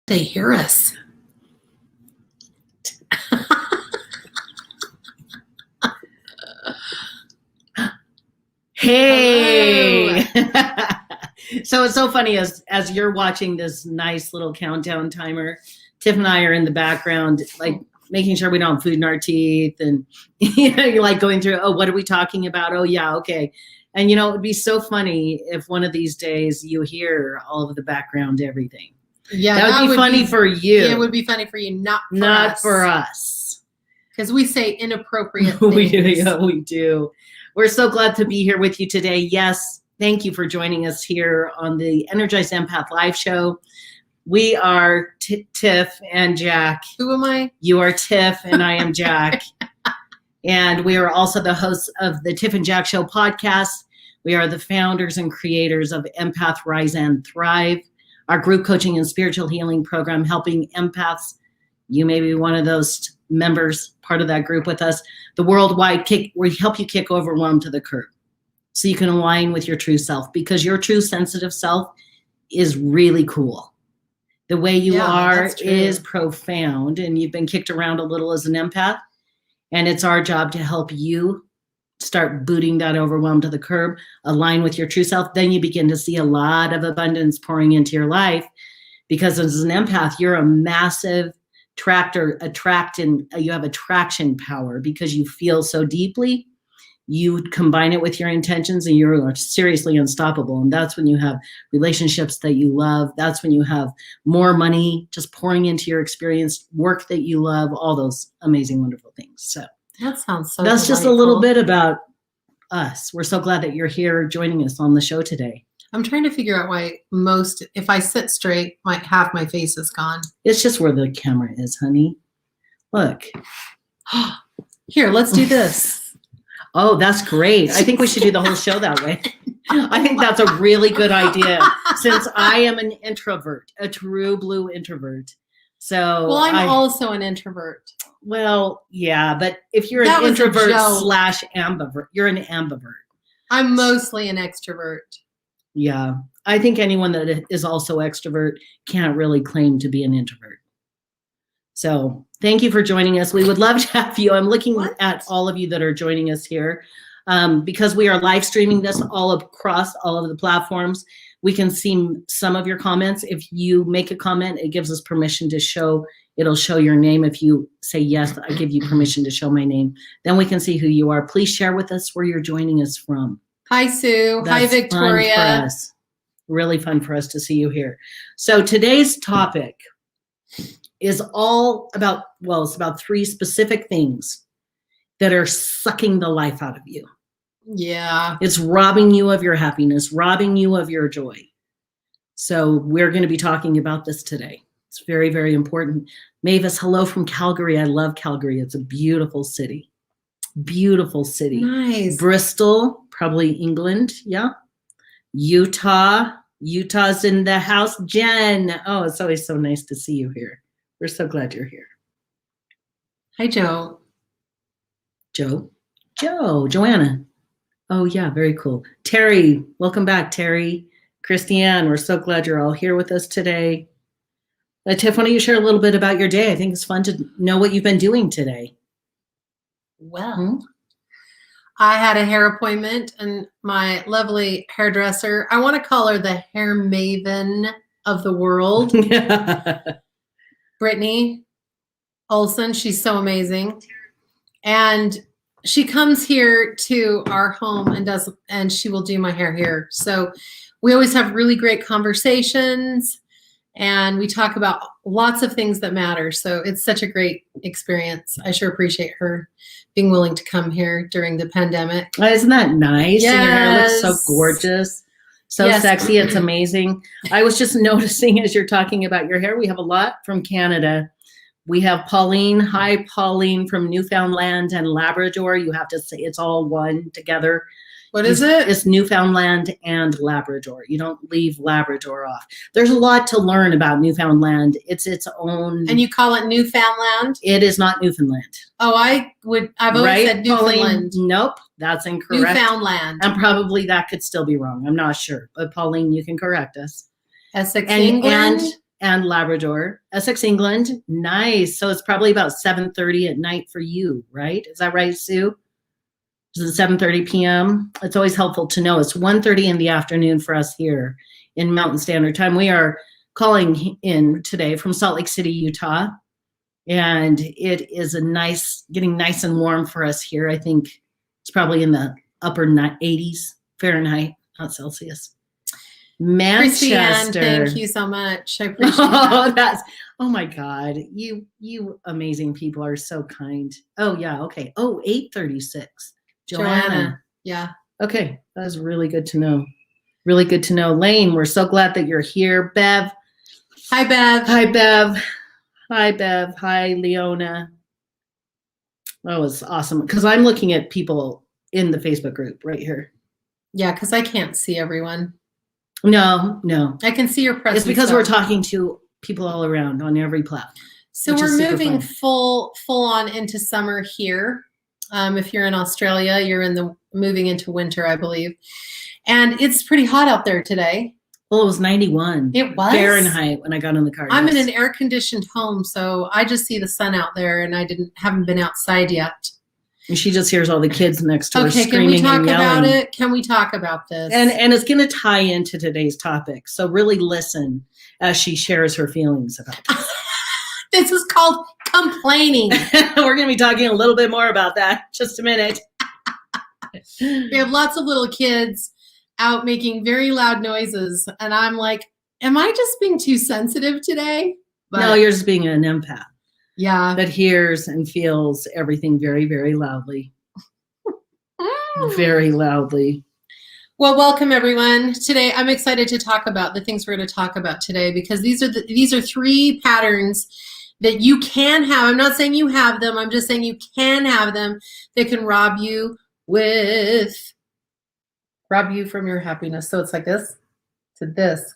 They hear us. Hey. So it's so funny as you're watching this nice little countdown timer, Tiff and I are in the background, like making sure we don't have food in our teeth, and you're like going through, oh, what are we talking about? Oh yeah, okay. And it would be so funny if one of these days you hear all of the background everything. Yeah, that would be funny for you. Yeah, it would be funny for you, not for us. Because we say inappropriate we things. we do. We're so glad to be here with you today. Yes, thank you for joining us here on the Energized Empath Live Show. We are Tiff and Jack. Who am I? You are Tiff and I am Jack. And we are also the hosts of the Tiff and Jack Show podcast. We are the founders and creators of Empath Rise and Thrive, our group coaching and spiritual healing program, helping empaths. You may be one of those members, part of that group with us. The worldwide kick, we help you kick overwhelm to the curb so you can align with your true self, because your true sensitive self is really cool. The way you are is profound, and you've been kicked around a little as an empath, and it's our job to help you start booting that overwhelm to the curb, align with your true self. Then you begin to see a lot of abundance pouring into your life, because as an empath, you're a massive you have attraction power because you feel so deeply. You combine it with your intentions and you're seriously unstoppable. And that's when you have relationships that you love. That's when you have more money just pouring into your experience, work that you love, all those amazing, wonderful things. So that sounds so that's delightful. Just a little bit about us. We're so glad that you're here joining us on the show today. I'm trying to figure out why if I sit straight, half my face is gone. It's just where the camera is, honey. Look. Here, let's do this. Oh, that's great. I think we should do the whole show that way. I think that's a really good idea, since I am an introvert, a true blue introvert. So well, I'm also an introvert. Well, yeah, but if you're an introvert / ambivert, you're an ambivert. I'm mostly an extrovert. Yeah, I think anyone that is also extrovert can't really claim to be an introvert. So thank you for joining us. We would love to have you. I'm looking at all of you that are joining us here, because we are live streaming this all across all of the platforms. We can see some of your comments. If you make a comment, it gives us permission to show. It'll show your name. If you say, yes, I give you permission to show my name, then we can see who you are. Please share with us where you're joining us from. Hi, Sue. Hi, Victoria. Fun for us. Really fun for us to see you here. So today's topic is all about, it's about 3 specific things that are sucking the life out of you. Yeah. It's robbing you of your happiness, robbing you of your joy. So we're going to be talking about this today. It's very, very important. Mavis, hello from Calgary. I love Calgary. It's a beautiful city. Beautiful city. Nice. Bristol, probably England. Yeah. Utah's in the house. Jen. Oh, it's always so nice to see you here. We're so glad you're here. Hi, Joe. Joanna. Oh, yeah, very cool. Terry, welcome back, Terry. Christiane, we're so glad you're all here with us today. Tiff, why don't you share a little bit about your day? I think it's fun to know what you've been doing today. Well, I had a hair appointment, and my lovely hairdresser, I want to call her the hair maven of the world. Brittany Olson, she's so amazing. And she comes here to our home and she will do my hair here. So we always have really great conversations, and we talk about lots of things that matter. So it's such a great experience. I sure appreciate her being willing to come here during the pandemic. Isn't that nice? Yes. And your hair looks so gorgeous. So sexy. It's amazing. I was just noticing as you're talking about your hair, we have a lot from Canada. We have Pauline. Hi, Pauline from Newfoundland and Labrador. You have to say it's all one together. What is it? It's Newfoundland and Labrador. You don't leave Labrador off. There's a lot to learn about Newfoundland. It's its own. And you call it Newfoundland? It is not Newfoundland. Oh, I've always said Newfoundland. Pauline? Nope, that's incorrect. Newfoundland. And probably that could still be wrong. I'm not sure. But Pauline, you can correct us. Essex, England? and Labrador. Essex, England. Nice. So it's probably about 7:30 at night for you, right? Is that right, Sue? Is it 7:30 p.m.? It's always helpful to know. It's 1:30 in the afternoon for us here in Mountain Standard Time. We are calling in today from Salt Lake City, Utah. And it is getting nice and warm for us here. I think it's probably in the upper 80s Fahrenheit, not Celsius. Manchester. Christiane, thank you so much. I appreciate that. Oh my God. You amazing people are so kind. Oh yeah. Okay. Oh, 8:36. Joanna. Yeah. Okay. That is really good to know. Really good to know. Lane, we're so glad that you're here. Bev. Hi, Bev. Hi, Bev. Hi, Bev. Hi, Leona. That was awesome. Because I'm looking at people in the Facebook group right here. Yeah, because I can't see everyone. No. I can see your press. It's because we're talking to people all around on every platform. So we're moving full on into summer here. If you're in Australia, you're moving into winter, I believe. And it's pretty hot out there today. Well, it was 91. It was Fahrenheit when I got in the car. I'm in an air-conditioned home, so I just see the sun out there, and I haven't been outside yet. And she just hears all the kids next to her screaming and yelling. Okay, can we talk about it? Can we talk about this? And it's going to tie into today's topic, so really listen as she shares her feelings about this. This is called complaining. We're going to be talking a little bit more about that in just a minute. We have lots of little kids out making very loud noises, and I'm like, am I just being too sensitive today? But, no, you're just being an empath. Yeah. That hears and feels everything very, very loudly. Very loudly. Well, welcome everyone. Today I'm excited to talk about the things we're going to talk about today, because these are 3 patterns that you can have. I'm not saying you have them. I'm just saying you can have them that can rob you from your happiness. So it's like this to this.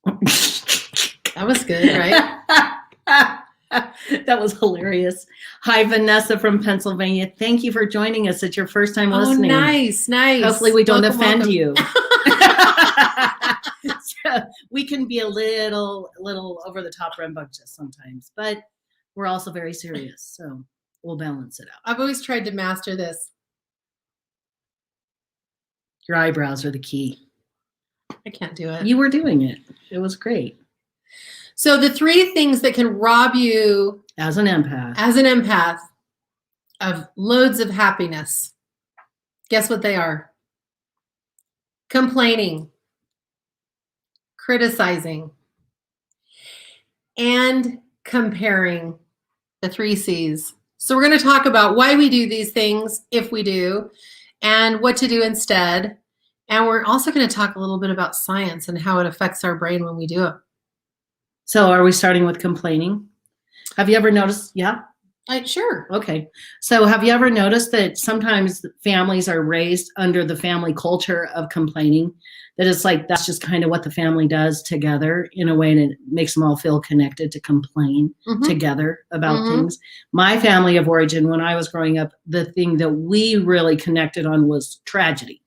That was good, right? That was hilarious. Hi, Vanessa from Pennsylvania. Thank you for joining us. It's your first time listening. Oh, nice. Hopefully we don't offend you. So we can be a little over the top rambunctious sometimes, but we're also very serious. So we'll balance it out. I've always tried to master this. Your eyebrows are the key. I can't do it. You were doing it. It was great. So the 3 things that can rob you as an empath of loads of happiness. Guess what they are? Complaining, criticizing, and comparing. The 3 C's. So we're going to talk about why we do these things, if we do, and what to do instead. And we're also going to talk a little bit about science and how it affects our brain when we do it. So are we starting with complaining? Have you ever noticed? Yeah. Sure. Okay. So have you ever noticed that sometimes families are raised under the family culture of complaining? That it's like that's just kind of what the family does together in a way that makes them all feel connected to complain together about things. My family of origin, when I was growing up, the thing that we really connected on was tragedy.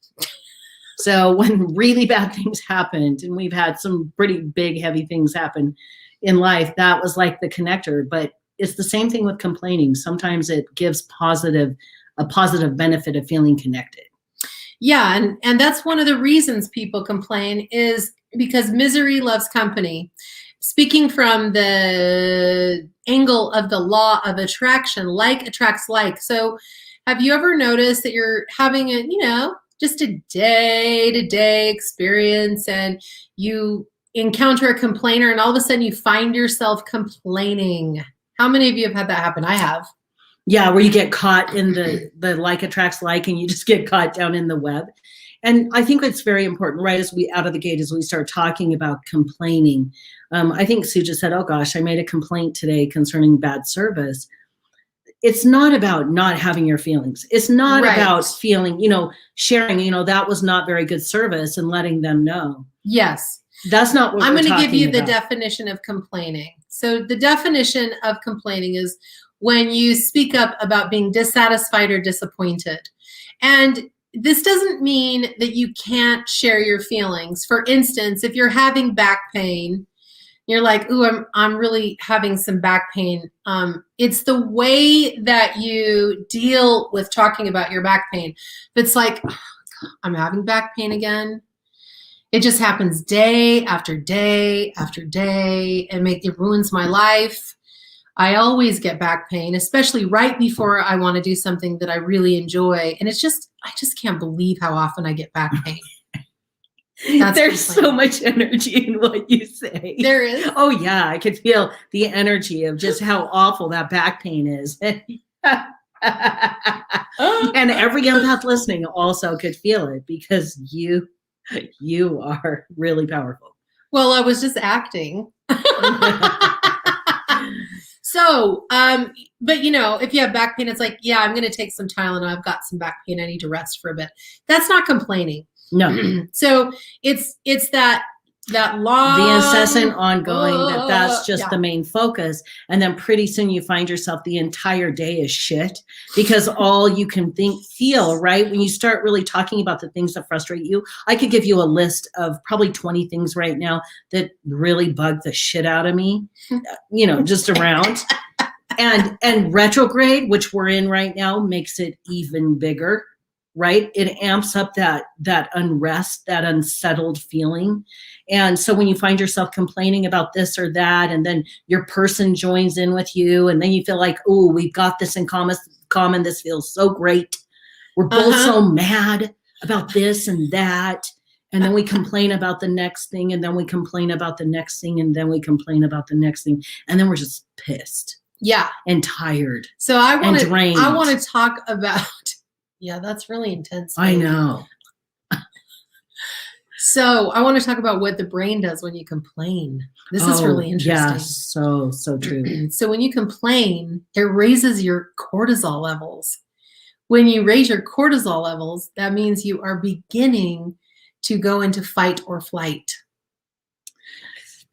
So when really bad things happened, and we've had some pretty big, heavy things happen in life, that was like the connector. But it's the same thing with complaining. Sometimes it gives a positive benefit of feeling connected. Yeah, and that's one of the reasons people complain, is because misery loves company. Speaking from the angle of the law of attraction, like attracts like. So have you ever noticed that you're having just a day-to-day experience, and you encounter a complainer, and all of a sudden you find yourself complaining? How many of you have had that happen? I have. Yeah, where you get caught in the like attracts like, and you just get caught down in the web. And I think it's very important, right, as we start talking about complaining. I think Sue just said, oh gosh, I made a complaint today concerning bad service. It's not about not having your feelings. It's not about feeling, sharing, that was not very good service, and letting them know. Yes. That's not what I'm going to give you the definition of complaining. So the definition of complaining is when you speak up about being dissatisfied or disappointed. And this doesn't mean that you can't share your feelings. For instance, if you're having back pain, you're like, ooh, I'm really having some back pain. It's the way that you deal with talking about your back pain. If it's like, oh, I'm having back pain again. It just happens day after day after day, and it ruins my life. I always get back pain, especially right before I want to do something that I really enjoy. And I just can't believe how often I get back pain. There's so much energy in what you say. There is. Oh yeah, I could feel the energy of just how awful that back pain is. And every empath listening also could feel it, because you are really powerful. Well, I was just acting. So, but if you have back pain, it's like, yeah, I'm going to take some Tylenol. I've got some back pain. I need to rest for a bit. That's not complaining. No. So it's that long, the incessant ongoing, that's just the main focus. And then pretty soon you find yourself the entire day is shit, because all you can feel, right? When you start really talking about the things that frustrate you, I could give you a list of probably 20 things right now that really bug the shit out of me, just around. And retrograde, which we're in right now, makes it even bigger. Right? It amps up that unrest, that unsettled feeling. And so when you find yourself complaining about this or that, and then your person joins in with you, and then you feel like, oh, we've got this in common. This feels so great. We're both so mad about this and that. And then we complain about the next thing, and then we complain about the next thing, and then we complain about the next thing. And then we're just pissed. Yeah. And tired. So I want to talk about, yeah, that's really intense. I know. So I want to talk about what the brain does when you complain. This is really interesting. Yeah, so true. So when you complain, it raises your cortisol levels. When you raise your cortisol levels, that means you are beginning to go into fight or flight.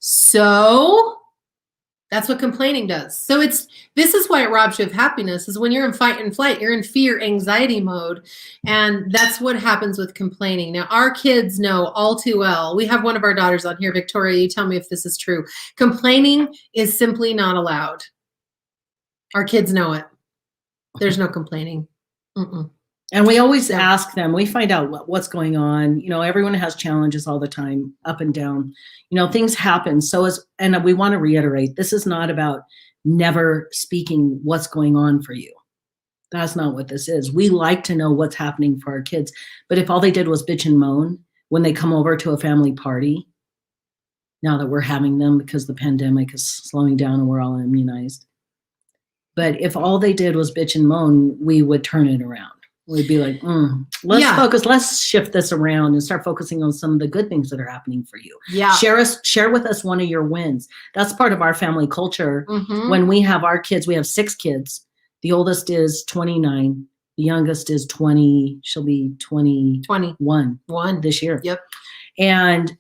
So that's what complaining does. So this is why it robs you of happiness, is when you're in fight and flight, you're in fear, anxiety mode. And that's what happens with complaining. Now, our kids know all too well. We have one of our daughters on here, Victoria. You tell me if this is true. Complaining is simply not allowed. Our kids know it. There's no complaining. Mm-mm. And we always ask them, we find out what's going on. Everyone has challenges all the time, up and down. Things happen. And we want to reiterate, this is not about never speaking what's going on for you. That's not what this is. We like to know what's happening for our kids. But if all they did was bitch and moan when they come over to a family party, now that we're having them because the pandemic is slowing down and we're all immunized. But if all they did was bitch and moan, we would turn it around. We'd be like, let's shift this around and start focusing on some of the good things that are happening for you. Yeah. Share with us one of your wins. That's part of our family culture. Mm-hmm. When we have our kids, we have 6 kids. The oldest is 29. The youngest is 20. She'll be 21 this year. Yep. And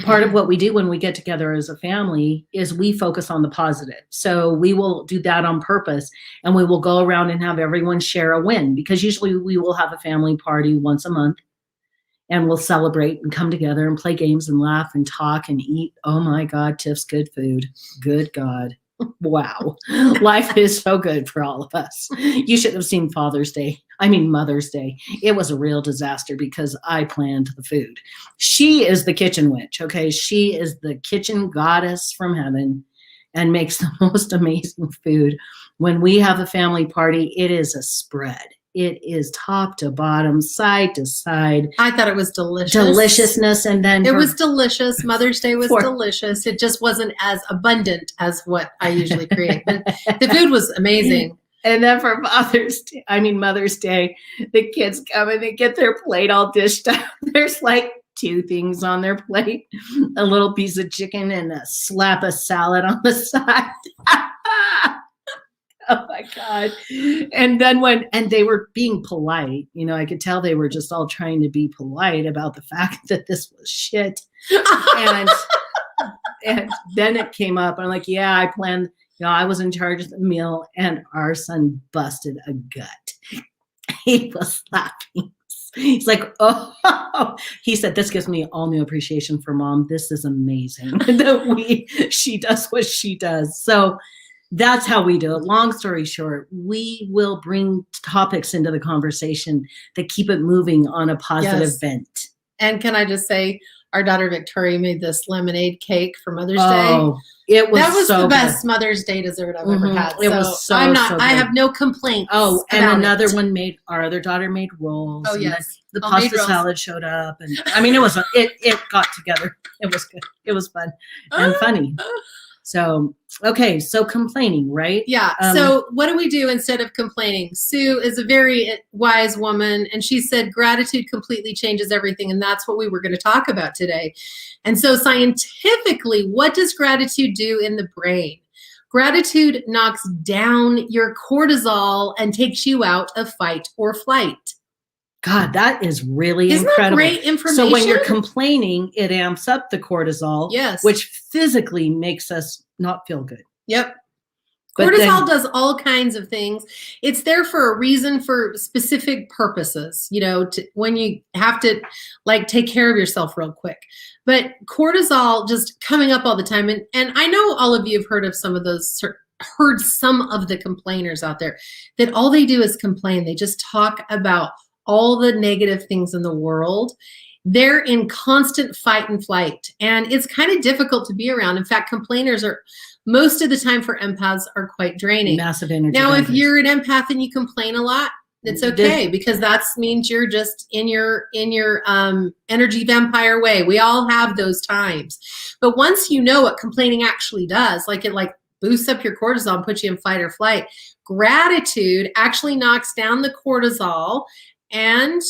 part of what we do when we get together as a family is we focus on the positive. So we will do that on purpose, and we will go around and have everyone share a win, because usually we will have a family party once a month, and we'll celebrate and come together and play games and laugh and talk and eat. Oh my God, Tiff's good food. Good God. Wow. Life is so good for all of us. You should have seen Mother's Day. It was a real disaster because I planned the food. She is the kitchen witch. Okay. She is the kitchen goddess from heaven and makes the most amazing food. When we have a family party, it is a spread. It is top to bottom, side to side. I thought it was delicious. Deliciousness. And then it was delicious. Mother's Day was delicious. It just wasn't as abundant as what I usually create. But the food was amazing. And then for Mother's Day, the kids come and they get their plate all dished up. There's like 2 things on their plate, a little piece of chicken and a slap of salad on the side. Oh my God. And then and they were being polite, I could tell they were just all trying to be polite about the fact that this was shit. And then it came up. I'm like, yeah, I planned, I was in charge of the meal, and our son busted a gut. He was laughing He's like, oh, he said, this gives me all new appreciation for Mom. This is amazing that she does what she does. So that's how we do it. Long story short, we will bring topics into the conversation that keep it moving on a positive bent. And can I just say, our daughter Victoria made this lemonade cake for Mother's Oh, Day. It was that was so the good. best Mother's Day dessert I've ever had. It was so I'm not. so I good. have no complaints. Oh, and about another it. one made. Our other daughter made rolls. Oh yes, the pasta salad showed up, and I mean, it was it got together. It was good. It was fun and funny. So okay, so complaining, right? Yeah. So what do we do instead of complaining? Sue is a very wise woman, and she said gratitude completely changes everything, and that's what we were going to talk about today. And so scientifically, what does gratitude do in the brain? Gratitude knocks down your cortisol and takes you out of fight or flight. God, that is really Isn't incredible. That great information? So when you're complaining, it amps up the cortisol, which physically makes us not feel good. Yep. Cortisol does all kinds of things. It's there for a reason, for specific purposes, you know, when you have to like take care of yourself real quick. But cortisol just coming up all the time. And I know all of you have heard of some of the complainers out there that all they do is complain. They just talk about all the negative things in the world. They're in constant fight and flight. And it's kind of difficult to be around. In fact, complainers are most of the time for empaths are quite draining. Massive energy. Now, if you're an empath and you complain a lot, it's okay, because that means you're just in your energy vampire way. We all have those times. But once you know what complaining actually does, like it boosts up your cortisol and puts you in fight or flight, gratitude actually knocks down the cortisol and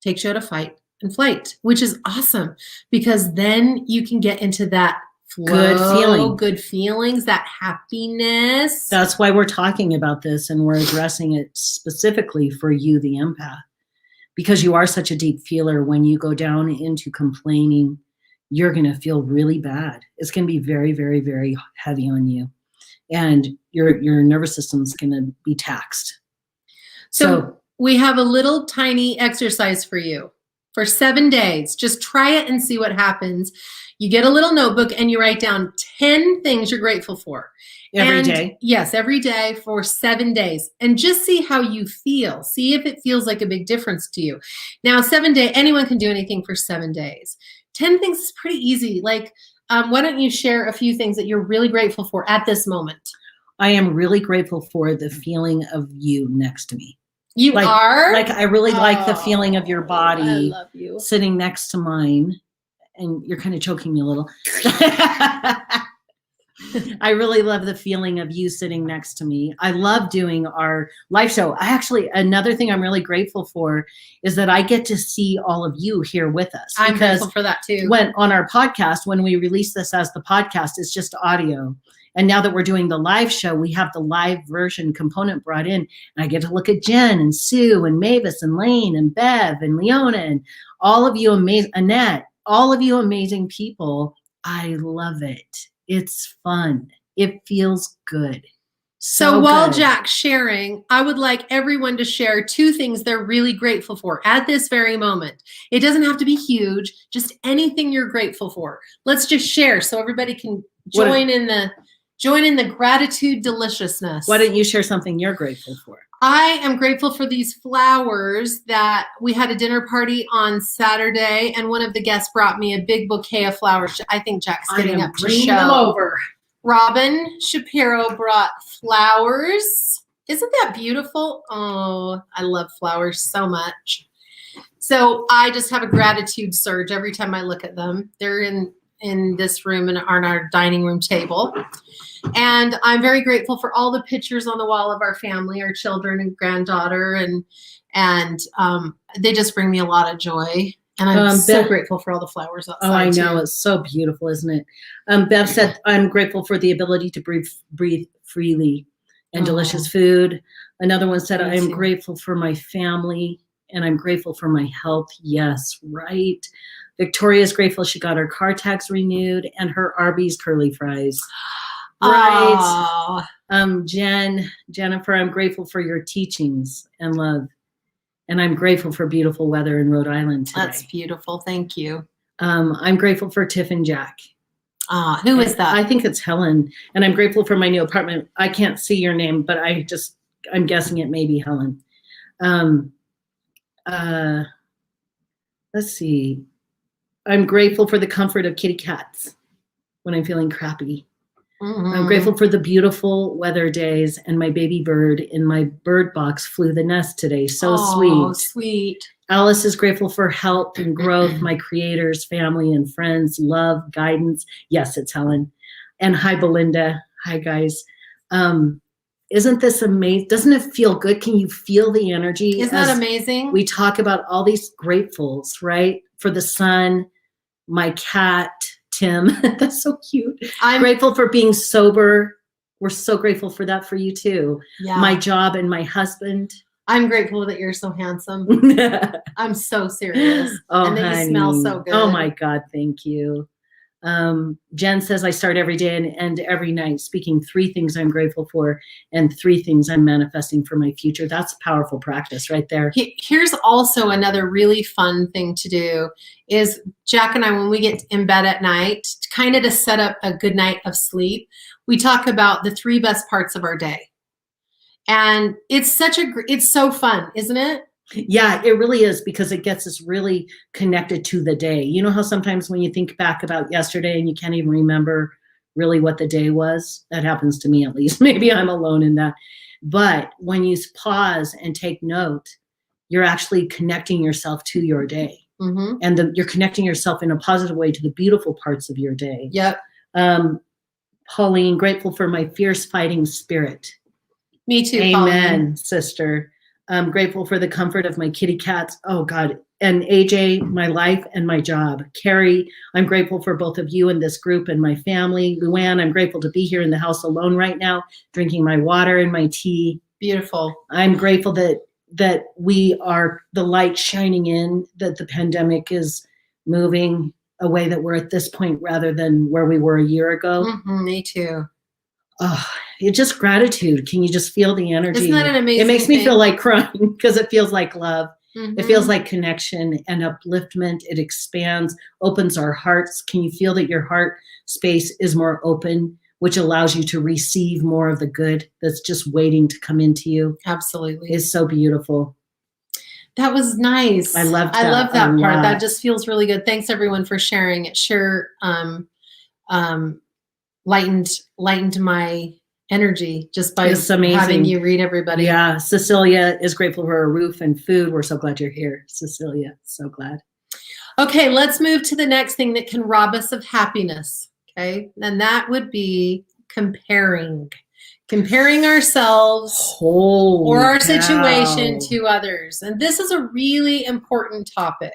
takes you out of fight and flight, which is awesome, because then you can get into that flow, good feelings, that happiness. That's why we're talking about this, and we're addressing it specifically for you, the empath, because you are such a deep feeler. When you go down into complaining, you're going to feel really bad. It's going to be very, very, very heavy on you, and your nervous system's going to be taxed. So we have a little tiny exercise for you for 7 days. Just try it and see what happens. You get a little notebook and you write down 10 things you're grateful for. Every day? Yes, every day for 7 days. And just see how you feel. See if it feels like a big difference to you. Now, 7 days, anyone can do anything for 7 days. 10 things is pretty easy. Why don't you share a few things that you're really grateful for at this moment? I am really grateful for the feeling of you next to me. You are? I really like the feeling of your body. I love you. Sitting next to mine. And you're kind of choking me a little. I really love the feeling of you sitting next to me. I love doing our live show. Another thing I'm really grateful for is that I get to see all of you here with us. I'm grateful for that too. On our podcast, when we release this as the podcast, it's just audio. And now that we're doing the live show, we have the live version component brought in. And I get to look at Jen and Sue and Mavis and Lane and Bev and Leona and all of you amazing, Annette. All of you amazing people. I love it. It's fun. It feels good. So while Jack's sharing, I would like everyone to share 2 things they're really grateful for at this very moment. It doesn't have to be huge, just anything you're grateful for. Let's just share so everybody can join in the gratitude deliciousness. Why don't you share something you're grateful for? I am grateful for these flowers that we had a dinner party on Saturday, and one of the guests brought me a big bouquet of flowers. I think Jack's getting up to show them over. Robin Shapiro brought flowers. Isn't that beautiful? Oh, I love flowers so much. So I just have a gratitude surge every time I look at them. They're in this room and on our dining room table. And I'm very grateful for all the pictures on the wall of our family, our children and granddaughter, and they just bring me a lot of joy. And I'm so grateful for all the flowers outside. Oh, I know. Too. It's so beautiful, isn't it? Bev said, I'm grateful for the ability to breathe freely and delicious food. Another one said, I am grateful for my family and I'm grateful for my health. Yes, right. Victoria's grateful she got her car tax renewed and her Arby's curly fries. Right. Jennifer, I'm grateful for your teachings and love. And I'm grateful for beautiful weather in Rhode Island today. That's beautiful. Thank you. I'm grateful for Tiff and Jack. Who is that? I think it's Helen. And I'm grateful for my new apartment. I can't see your name, but I'm guessing it may be Helen. Let's see. I'm grateful for the comfort of kitty cats when I'm feeling crappy. I'm grateful for the beautiful weather days, and my baby bird in my bird box flew the nest today. So sweet. Alice is grateful for health and growth, my creators, family, and friends, love, guidance. Yes, it's Helen. And hi, Belinda. Hi, guys. Isn't this amazing? Doesn't it feel good? Can you feel the energy? Isn't that amazing? We talk about all these gratefuls, right? For the sun, my cat, Tim. That's so cute. I'm grateful for being sober. We're so grateful for that for you too. Yeah. My job and my husband. I'm grateful that you're so handsome. I'm so serious. Oh, and that honey. You smell so good. Oh my God, thank you. Jen says, I start every day and end every night speaking 3 things I'm grateful for and 3 things I'm manifesting for my future. That's a powerful practice right there. Here's also another really fun thing to do is Jack and I, when we get in bed at night, kind of to set up a good night of sleep, we talk about the 3 best parts of our day. And it's so fun, isn't it? Yeah, it really is, because it gets us really connected to the day. You know how sometimes when you think back about yesterday and you can't even remember really what the day was? That happens to me, at least. Maybe I'm alone in that. But when you pause and take note, you're actually connecting yourself to your day. And you're connecting yourself in a positive way to the beautiful parts of your day. Yep. Pauline, grateful for my fierce fighting spirit. Me too, Amen, Pauline. sister. I'm grateful for the comfort of my kitty cats. Oh, God. And AJ, my life and my job. Carrie, I'm grateful for both of you and this group and my family. Luann, I'm grateful to be here in the house alone right now, drinking my water and my tea. Beautiful. I'm grateful that we are the light shining in, that the pandemic is moving away, that we're at this point rather than where we were a year ago. Me too. Oh, it's just gratitude. Can you just feel the energy? Isn't that an amazing It makes me thing? feel like crying because it feels like love. It feels like connection and upliftment. It expands, opens our hearts. Can you feel that your heart space is more open, which allows you to receive more of the good that's just waiting to come into you? Absolutely. It's so beautiful. That was nice. I love that part. lot. That just feels really good. Thanks everyone for sharing. It sure lightened my energy just by having you read everybody. Yeah. Cecilia is grateful for a roof and food. We're so glad you're here, Cecilia. So glad. Okay, let's move to the next thing that can rob us of happiness. Okay. And that would be comparing ourselves or our situation to others. And this is a really important topic.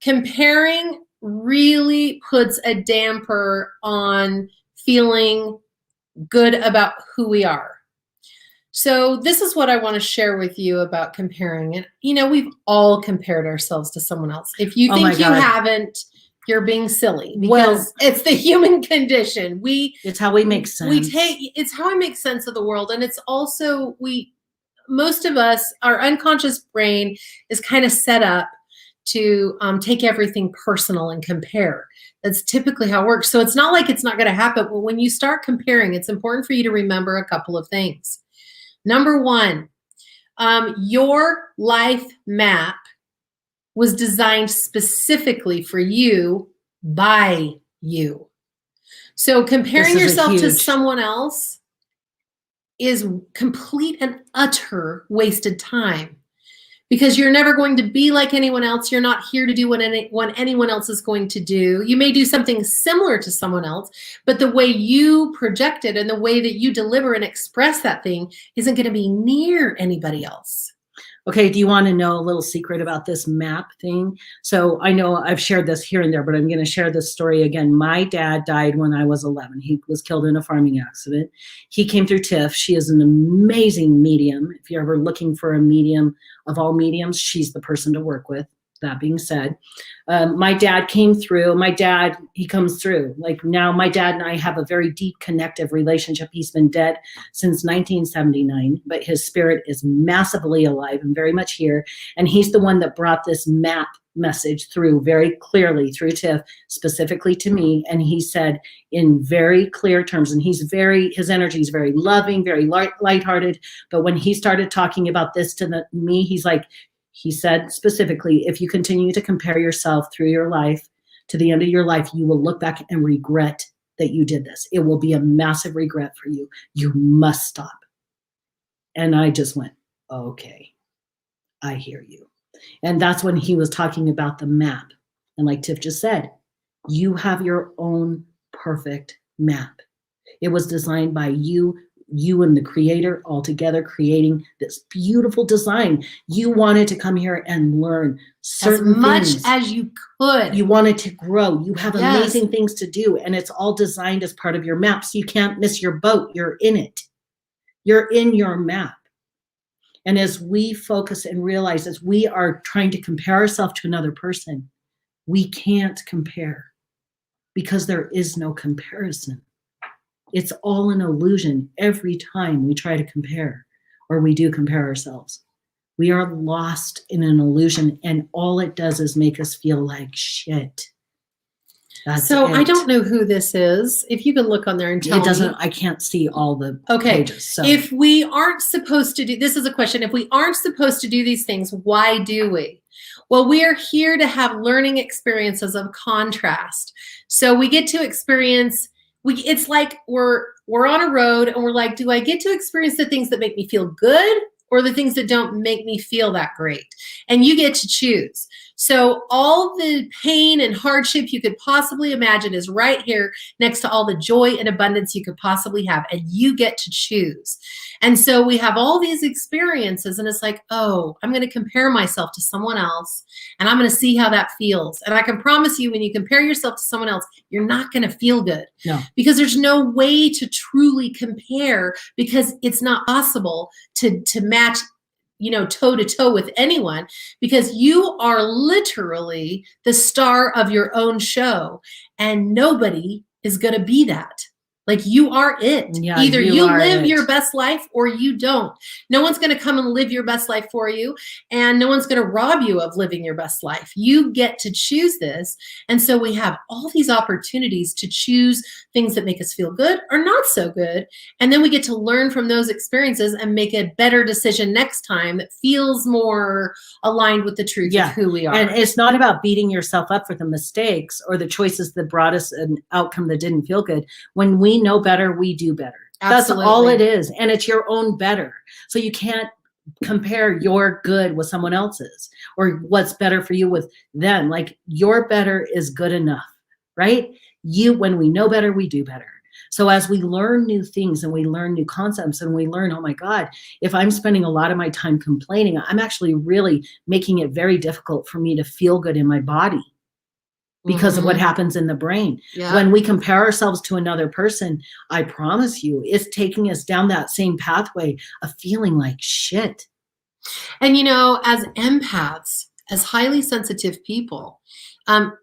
Comparing really puts a damper on feeling good about who we are. So this is what I want to share with you about comparing. And, we've all compared ourselves to someone else. If you think you haven't, you're being silly, because it's the human condition. It's how we make sense. It's how I make sense of the world. And it's also, most of us, our unconscious brain is kind of set up to take everything personal and compare. That's typically how it works. So it's not like it's not going to happen, but when you start comparing, it's important for you to remember a couple of things. Number 1, your life map was designed specifically for you by you. So comparing yourself to someone else is complete and utter wasted time, because you're never going to be like anyone else. You're not here to do what anyone else is going to do. You may do something similar to someone else, but the way you project it and the way that you deliver and express that thing isn't going to be near anybody else. Okay, do you want to know a little secret about this map thing? So I know I've shared this here and there, but I'm going to share this story again. My dad died when I was 11. He was killed in a farming accident. He came through Tiff. She is an amazing medium. If you're ever looking for a medium of all mediums, she's the person to work with. that being said, my dad came through. My dad, he comes through. Like now, my dad and I have a very deep connective relationship. He's been dead since 1979, but his spirit is massively alive and very much here. And he's the one that brought this map message through very clearly through Tiff, specifically to me. And he said in very clear terms, and his energy is very loving, very lighthearted. But when he started talking about this to me, he said specifically, if you continue to compare yourself through your life to the end of your life, you will look back and regret that you did this. It will be a massive regret for you. You must stop. And I just went, okay, I hear you. And that's when he was talking about the map. And like Tiff just said, you have your own perfect map. It was designed by you and the creator all together, creating this beautiful design. You wanted to come here and learn certain as much things. As you could. You wanted to grow. You have amazing things to do, and it's all designed as part of your map. So you can't miss your boat. You're in it. You're in your map. And as we focus and realize, as we are trying to compare ourselves to another person, we can't compare because there is no comparison. It's all an illusion every time we try to compare or we do compare ourselves. We are lost in an illusion, and all it does is make us feel like shit. That's so it. I don't know who this is. If you can look on there and tell me. I can't see all the pages. So. If we aren't supposed to do, this is a question. If we aren't supposed to do these things, why do we? Well, we are here to have learning experiences of contrast. So we get to experience, it's like we're on a road and we're like, do I get to experience the things that make me feel good or the things that don't make me feel that great? And you get to choose. So all the pain and hardship you could possibly imagine is right here next to all the joy and abundance you could possibly have, and you get to choose. And so we have all these experiences, and it's like, oh, I'm going to compare myself to someone else, and I'm going to see how that feels. And I can promise you, when you compare yourself to someone else, you're not going to feel good. No. Because there's no way to truly compare, because it's not possible to match, toe to toe with anyone, because you are literally the star of your own show, and nobody is going to be that. Like, you are it. Yeah, Either you live it. your best life or you don't. No one's going to come and live your best life for you, and no one's going to rob you of living your best life. You get to choose this. And so we have all these opportunities to choose things that make us feel good or not so good. And then we get to learn from those experiences and make a better decision next time that feels more aligned with the truth of who we are. And it's not about beating yourself up for the mistakes or the choices that brought us an outcome that didn't feel good. When we know better, we do better. Absolutely. That's all it is. And it's your own better. So you can't compare your good with someone else's or what's better for you with them. Like, your better is good enough, right? When we know better, we do better. So as we learn new things and we learn new concepts and we learn, oh my God, if I'm spending a lot of my time complaining, I'm actually really making it very difficult for me to feel good in my body because of what happens in the brain. Yeah. When we compare ourselves to another person, I promise you, it's taking us down that same pathway of feeling like shit. And as empaths, as highly sensitive people,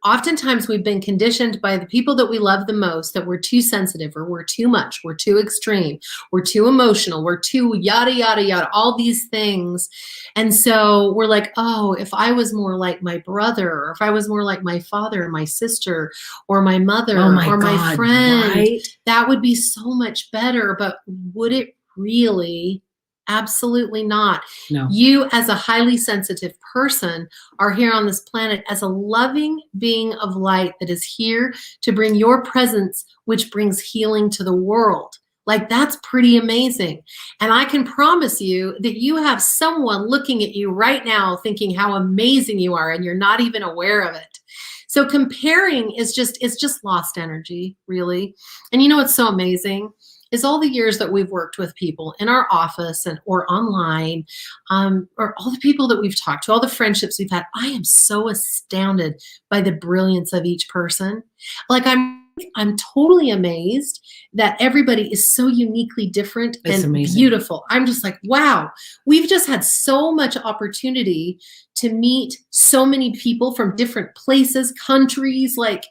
oftentimes we've been conditioned by the people that we love the most that we're too sensitive, or we're too much, we're too extreme, we're too emotional, we're too yada, yada, yada, all these things. And so we're like, oh, if I was more like my brother, or if I was more like my father, or my sister, or my mother, or my friend, right? That would be so much better. But would it really? Absolutely not. No. You, as a highly sensitive person, are here on this planet as a loving being of light that is here to bring your presence, which brings healing to the world. Like, that's pretty amazing. And I can promise you that you have someone looking at you right now thinking how amazing you are, and you're not even aware of it. So comparing is just lost energy, really. And what's so amazing is all the years that we've worked with people in our office or online, or all the people that we've talked to, all the friendships we've had. I am so astounded by the brilliance of each person. Like, I'm I'm totally amazed that everybody is so uniquely different It's and amazing. beautiful. I'm just like, wow, we've just had so much opportunity to meet so many people from different places, countries, like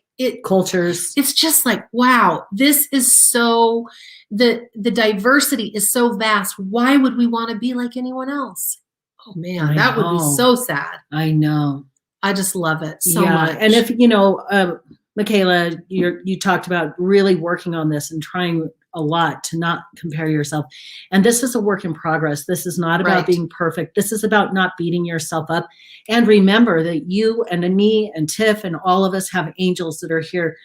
Cultures. it's just like, wow, this is so, the diversity is so vast. Why would we want to be like anyone else? Oh man, that would be so sad. I know. I just love it so much. And if, Michaela, you talked about really working on this and trying a lot to not compare yourself. And this is a work in progress. This is not about being perfect. This is about not beating yourself up. And remember that you and me and Tiff and all of us have angels that are here.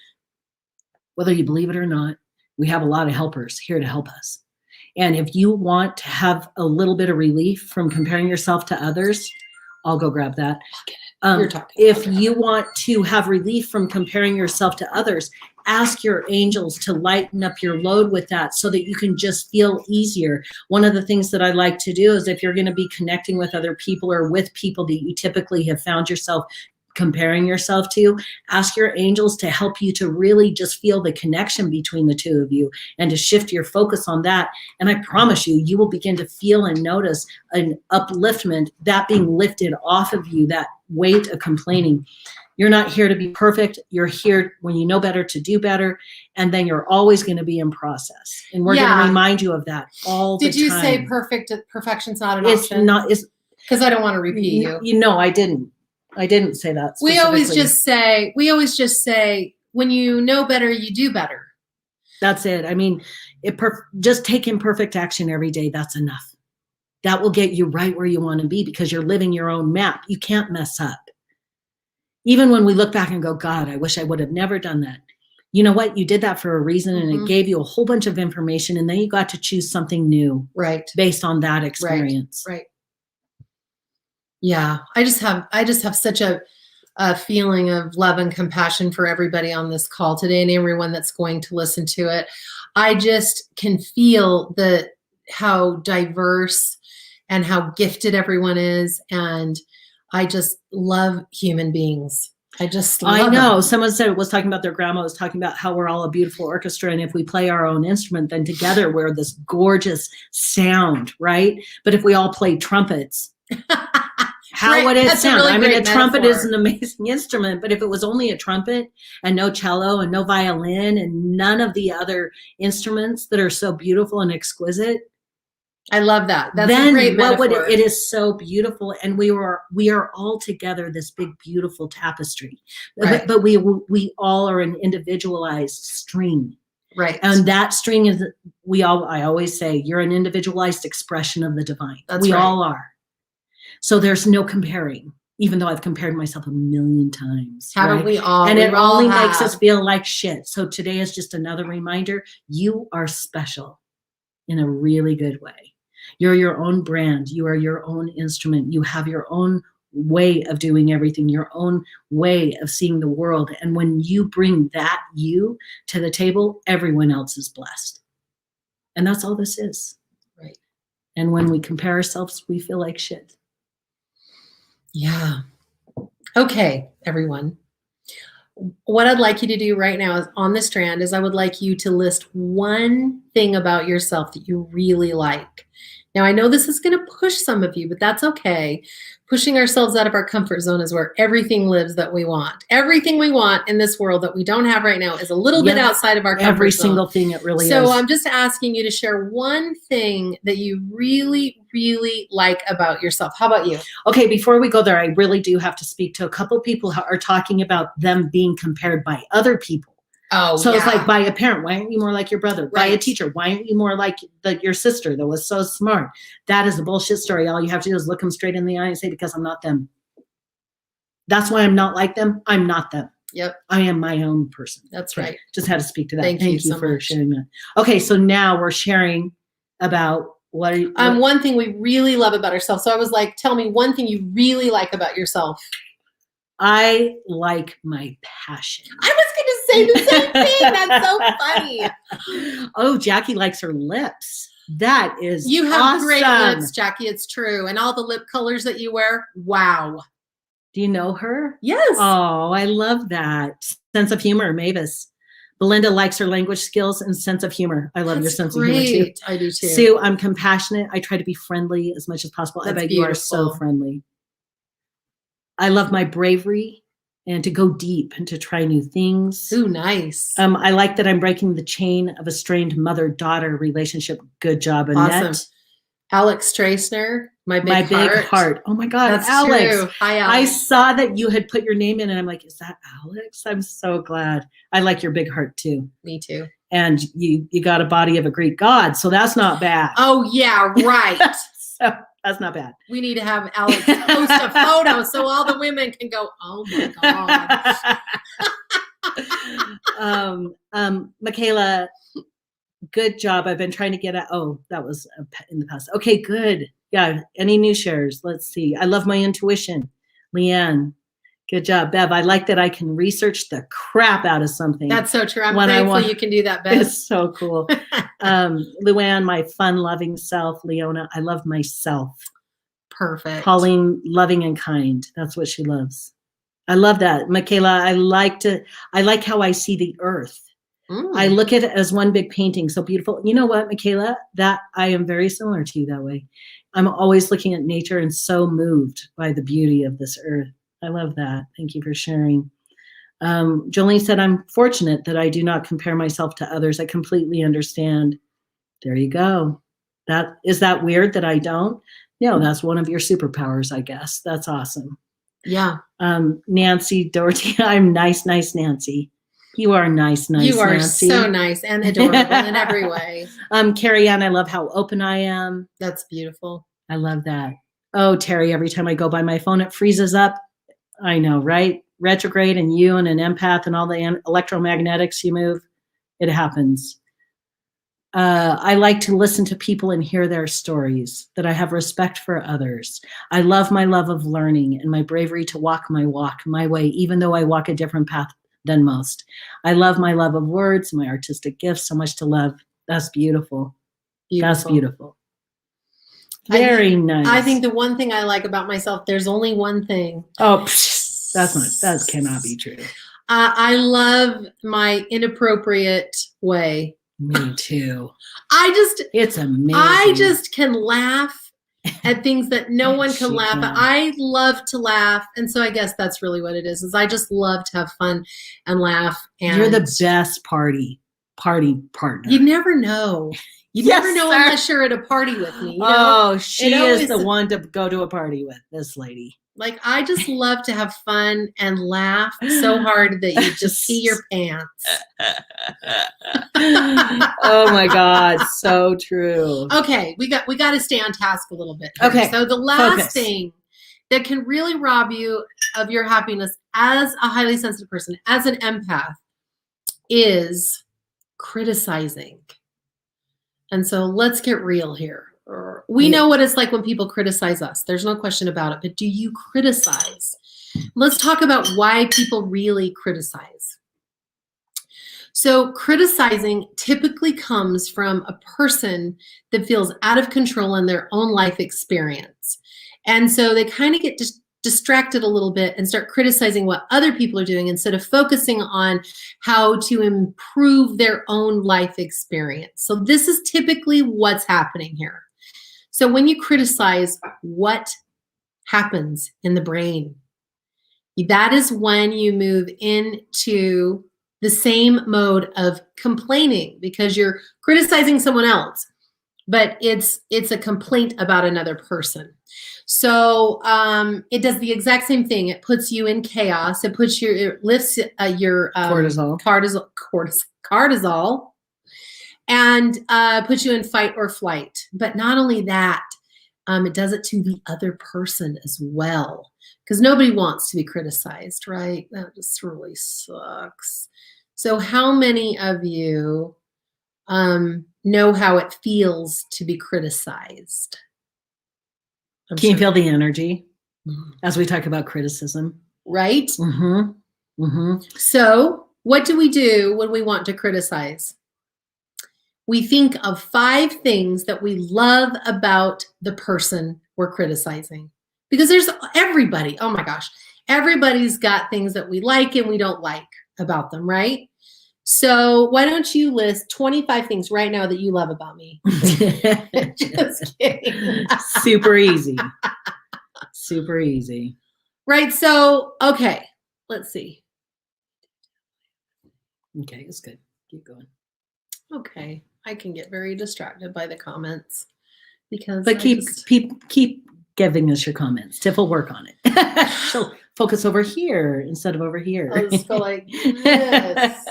Whether you believe it or not, we have a lot of helpers here to help us. And if you want to have a little bit of relief from comparing yourself to others, I'll go grab that. If you want to have relief from comparing yourself to others, ask your angels to lighten up your load with that so that you can just feel easier. One of the things that I like to do is if you're going to be connecting with other people or with people that you typically have found yourself comparing yourself to, ask your angels to help you to really just feel the connection between the two of you and to shift your focus on that. And I promise you, you will begin to feel and notice an upliftment, that being lifted off of you, that weight of complaining. You're not here to be perfect. You're here when you know better to do better. And then you're always going to be in process. And we're going to remind you of that all the time. Did you say perfection's not an option? It's not. Because I don't want to repeat you. You know, I didn't say that. We always just say, when you know better, you do better. That's it. I mean, just take imperfect action every day. That's enough. That will get you right where you want to be because you're living your own map. You can't mess up. Even when we look back and go, God, I wish I would have never done that. You know what? You did that for a reason and it gave you a whole bunch of information and then you got to choose something new. Right. Based on that experience. Right. Yeah. I just have such a feeling of love and compassion for everybody on this call today and everyone that's going to listen to it. I just can feel how diverse and how gifted everyone is. And I just love human beings. I know. Them. Someone was talking about their grandma was talking about how we're all a beautiful orchestra. And if we play our own instrument, then together we're this gorgeous sound, right? But if we all play trumpets, how would it sound? I mean, a trumpet is an amazing instrument, but if it was only a trumpet and no cello and no violin and none of the other instruments that are so beautiful and exquisite, I love that. That's a great metaphor. It is so beautiful, and we are all together this big beautiful tapestry. Right. But we all are an individualized string. Right. And that string is I always say you're an individualized expression of the divine. We all are. So there's no comparing, even though I've compared myself a million times. Haven't we all? And it only makes us feel like shit. So today is just another reminder. You are special in a really good way. You're your own brand. You are your own instrument. You have your own way of doing everything, your own way of seeing the world. And when you bring that you to the table, everyone else is blessed. And that's all this is. Right. And when we compare ourselves, we feel like shit. Yeah. Okay, everyone. What I'd like you to do right now is on the strand is I would like you to list one thing about yourself that you really like. Now, I know this is going to push some of you, but that's okay. Pushing ourselves out of our comfort zone is where everything lives that we want. Everything we want in this world that we don't have right now is a little bit outside of our comfort zone. Every single thing it really is. So I'm just asking you to share one thing that you really, really like about yourself. How about you? Okay, before we go there, I really do have to speak to a couple of people who are talking about them being compared by other people. Oh, so it's like by a parent, why aren't you more like your brother? Right. By a teacher, why aren't you more like your sister that was so smart? That is a bullshit story. All you have to do is look them straight in the eye and say, because I'm not them. That's why I'm not like them. I'm not them. Yep. I am my own person. That's right. Just had to speak to that. Thank you so for sharing that. Okay, so now we're sharing about what one thing we really love about ourselves. So I was like, tell me one thing you really like about yourself. I like my passion. I was going to say the same thing. That's so funny. Oh, Jackie likes her lips. That is You have awesome. Great lips, Jackie. It's true. And all the lip colors that you wear. Wow. Do you know her? Yes. Oh, I love that. Sense of humor, Mavis. Belinda likes her language skills and sense of humor. I love your sense of humor too. I do too. Sue, I'm compassionate. I try to be friendly as much as possible. That's I bet you are so beautiful. friendly. I love my bravery and to go deep and to try new things. Ooh, nice. I like that I'm breaking the chain of a strained mother-daughter relationship. Good job, Annette. Awesome. Alex Tracer, my big heart. Oh my God, That's Alex. true. Hi, I Alex. saw that you had put your name in and I'm like, is that Alex? I'm so glad. I like your big heart too. Me too. And you got a body of a Greek god, so that's not bad. Oh yeah, right. So that's not bad. We need to have Alex post a photo so all the women can go, oh my God. Michaela, good job. I've been trying to get at, oh, that was in the past. Okay, good. Yeah. Any new shares? Let's see. I love my intuition. Leanne, good job. Bev, I like that I can research the crap out of something. That's so true. I'm thankful you can do that, Bev. It's so cool. Luann, my fun, loving self. Leona, I love myself. Perfect. Pauline, loving and kind. That's what she loves. I love that. Michaela, I like how I see the earth. I look at it as one big painting, so beautiful. You know what, Michaela? That I am very similar to you that way. I'm always looking at nature and so moved by the beauty of this earth. I love that. Thank you for sharing. Jolene said, I'm fortunate that I do not compare myself to others. I completely understand. There you go. Is that weird that I don't? No, that's one of your superpowers, I guess. That's awesome. Yeah. Nancy Doherty, I'm nice, Nancy. You are nice, you are Nancy. So nice and adorable in every way. Carrie Ann, I love how open I am. That's beautiful. I love that. Oh, Terry, every time I go by my phone, it freezes up. I know, right? Retrograde and you and an empath and all the electromagnetics you move, it happens. I like to listen to people and hear their stories, that I have respect for others. I love my love of learning and my bravery to walk my way, even though I walk a different path than most. I love my love of words, my artistic gifts, so much to love. That's beautiful. That's beautiful. Very nice. I think the one thing I like about myself, there's only one thing. Oh, that cannot be true. I love my inappropriate way. Me too. It's amazing. I just can laugh at things that no one can laugh at. I love to laugh. And so I guess that's really what it is I just love to have fun and laugh. And you're the best party partner. You never know. You never know unless you're at a party with me. You know? Oh, she is the one to go to a party with, this lady. Like, I just love to have fun and laugh so hard that you just pee your pants. Oh my God, so true. Okay, we got to stay on task a little bit here. Okay, so the last thing that can really rob you of your happiness as a highly sensitive person, as an empath, is criticizing. And so let's get real here. We know what it's like when people criticize us. There's no question about it. But do you criticize? Let's talk about why people really criticize. So criticizing typically comes from a person that feels out of control in their own life experience. And so they kind of get distracted a little bit and start criticizing what other people are doing instead of focusing on how to improve their own life experience. So this is typically what's happening here. So when you criticize, what happens in the brain? That is when you move into the same mode of complaining, because you're criticizing someone else, but it's a complaint about another person. So it does the exact same thing. It puts you in chaos. It lifts your cortisol, and puts you in fight or flight. But not only that, it does it to the other person as well, because nobody wants to be criticized, right? That just really sucks. So how many of you know how it feels to be criticized? Can you feel the energy as we talk about criticism? Right? Mm-hmm. Mm-hmm. So what do we do when we want to criticize? We think of 5 things that we love about the person we're criticizing. Because there's everybody, oh my gosh, everybody's got things that we like and we don't like about them, right? So why don't you list 25 things right now that you love about me? Just kidding. Super easy. Super easy. Right. So, okay, let's see. Okay, it's good. Keep going. Okay. I can get very distracted by the comments because But keep giving us your comments. Tiff will work on it. She'll focus over here instead of over here. I'll just go like this.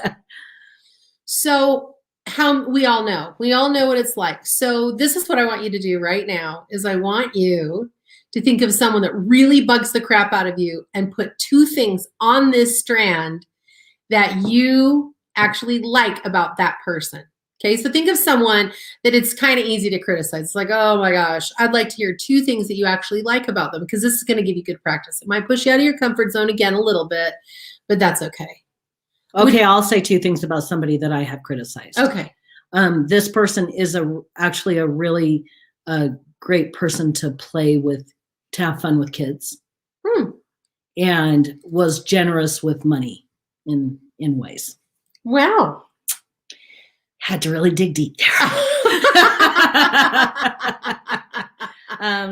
So we all know what it's like. So this is what I want you to do right now is I want you to think of someone that really bugs the crap out of you and put 2 things on this strand that you actually like about that person. Okay, so think of someone that it's kind of easy to criticize. It's like, oh my gosh, I'd like to hear 2 things that you actually like about them because this is going to give you good practice. It might push you out of your comfort zone again a little bit, but that's okay. Okay, I'll say 2 things about somebody that I have criticized. Okay. This person is actually a really great person to play with, to have fun with kids, and was generous with money in ways. Wow. Had to really dig deep there.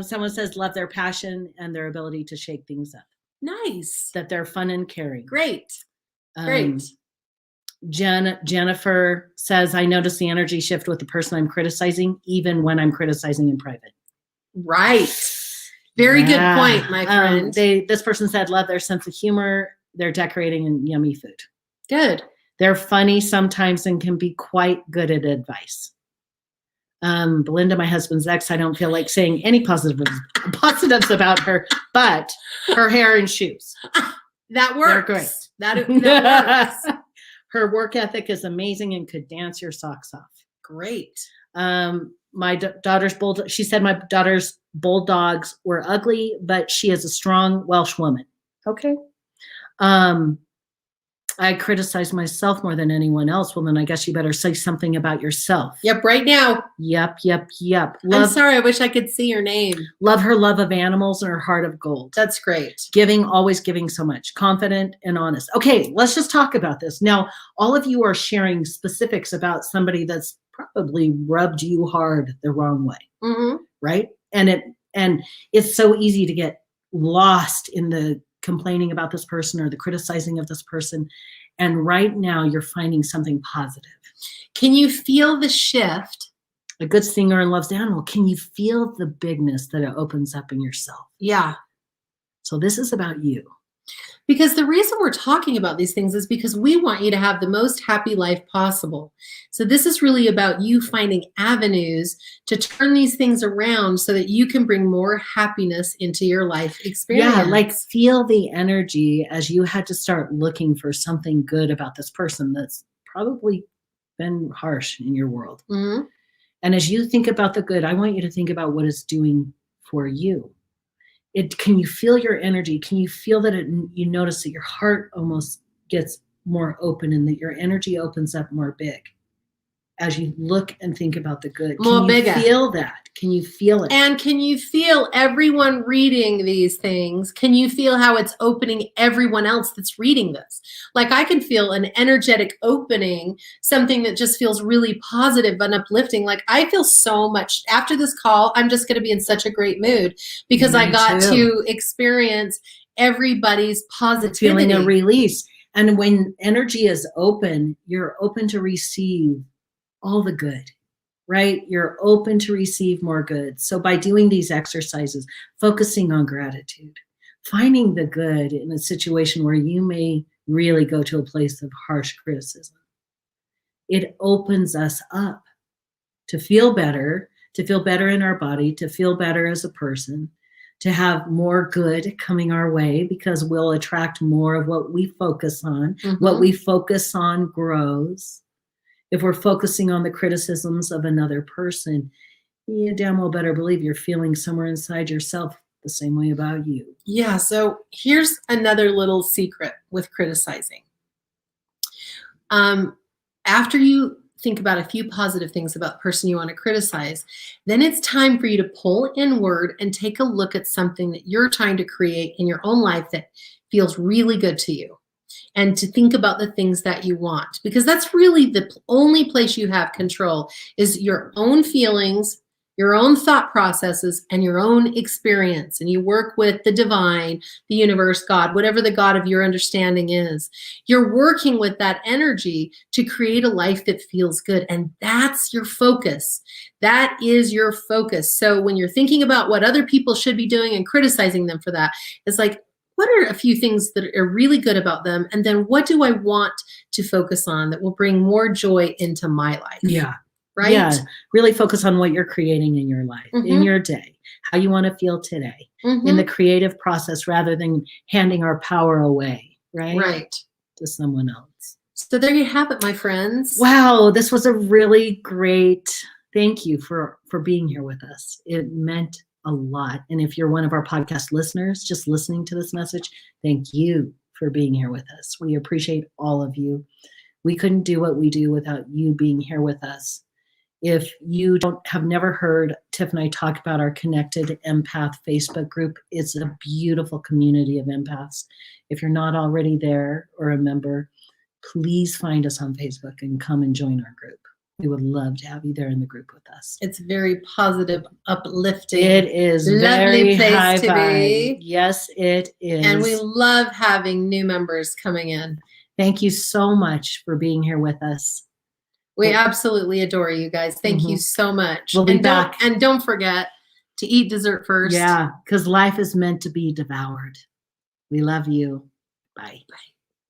Someone says love their passion and their ability to shake things up. Nice. That they're fun and caring. Great. Great. Jennifer says, I notice the energy shift with the person I'm criticizing, even when I'm criticizing in private. Right. Very good point, my friend. This person said, love their sense of humor, their decorating, and yummy food. Good. They're funny sometimes and can be quite good at advice. Belinda, my husband's ex, I don't feel like saying any positives about her, but her hair and shoes. That works. They're great. That works. Her work ethic is amazing and could dance your socks off. Great. My daughter's she said my daughter's bulldogs were ugly, but she is a strong Welsh woman. Okay. I criticize myself more than anyone else. Well, then I guess you better say something about yourself. Yep, right now. Yep. I'm sorry, I wish I could see your name. Love her love of animals and her heart of gold. That's great. Always giving so much. Confident and honest. Okay, let's just talk about this. Now, all of you are sharing specifics about somebody that's probably rubbed you hard the wrong way, right? And it's so easy to get lost in the complaining about this person or the criticizing of this person. And right now you're finding something positive. Can you feel the shift? A good singer and loves the animal. Can you feel the bigness that it opens up in yourself? Yeah. So this is about you. Because the reason we're talking about these things is because we want you to have the most happy life possible. So this is really about you finding avenues to turn these things around so that you can bring more happiness into your life experience. Yeah, like feel the energy as you had to start looking for something good about this person that's probably been harsh in your world. Mm-hmm. And as you think about the good, I want you to think about what it's doing for you. Can you feel your energy? Can you feel that you notice that your heart almost gets more open and that your energy opens up more big as you look and think about the good? More bigger. Can you feel that? Can you feel it? And can you feel everyone reading these things? Can you feel how it's opening everyone else that's reading this? Like I can feel an energetic opening, something that just feels really positive and uplifting. Like I feel so much after this call, I'm just going to be in such a great mood because I got to experience everybody's positivity. Feeling a release. And when energy is open, you're open to receive all the good. Right? You're open to receive more good. So by doing these exercises, focusing on gratitude, finding the good in a situation where you may really go to a place of harsh criticism, it opens us up to feel better in our body, to feel better as a person, to have more good coming our way because we'll attract more of what we focus on. What we focus on grows. If we're focusing on the criticisms of another person, you damn well better believe you're feeling somewhere inside yourself the same way about you. Yeah, so here's another little secret with criticizing. After you think about a few positive things about the person you want to criticize, then it's time for you to pull inward and take a look at something that you're trying to create in your own life that feels really good to you. and to think about the things that you want, because that's really the only place you have control, is your own feelings, your own thought processes, and your own experience. And you work with the divine, the universe, God, whatever the God of your understanding is. You're working with that energy to create a life that feels good. And that's your focus. That is your focus. So when you're thinking about what other people should be doing and criticizing them for that, it's like, what are a few things that are really good about them? And then what do I want to focus on that will bring more joy into my life? Yeah. Right? Yeah. Really focus on what you're creating in your life, in your day, how you want to feel today, in the creative process, rather than handing our power away, right? Right. To someone else. So there you have it, my friends. Wow. This was a really great, thank you for being here with us. It meant a lot. And if you're one of our podcast listeners, just listening to this message, thank you for being here with us. We appreciate all of you. We couldn't do what we do without you being here with us. If you have never heard Tiff and I talk about our Connected Empath Facebook group, it's a beautiful community of empaths. If you're not already there or a member, please find us on Facebook and come and join our group. We would love to have you there in the group with us. It's very positive, uplifting. It is lovely very place high to vibe. be. Yes, it is. And we love having new members coming in. Thank you so much for being here with us. We absolutely adore you guys. Thank you so much. We'll be back. And don't forget to eat dessert first. Yeah, because life is meant to be devoured. We love you. Bye. Bye.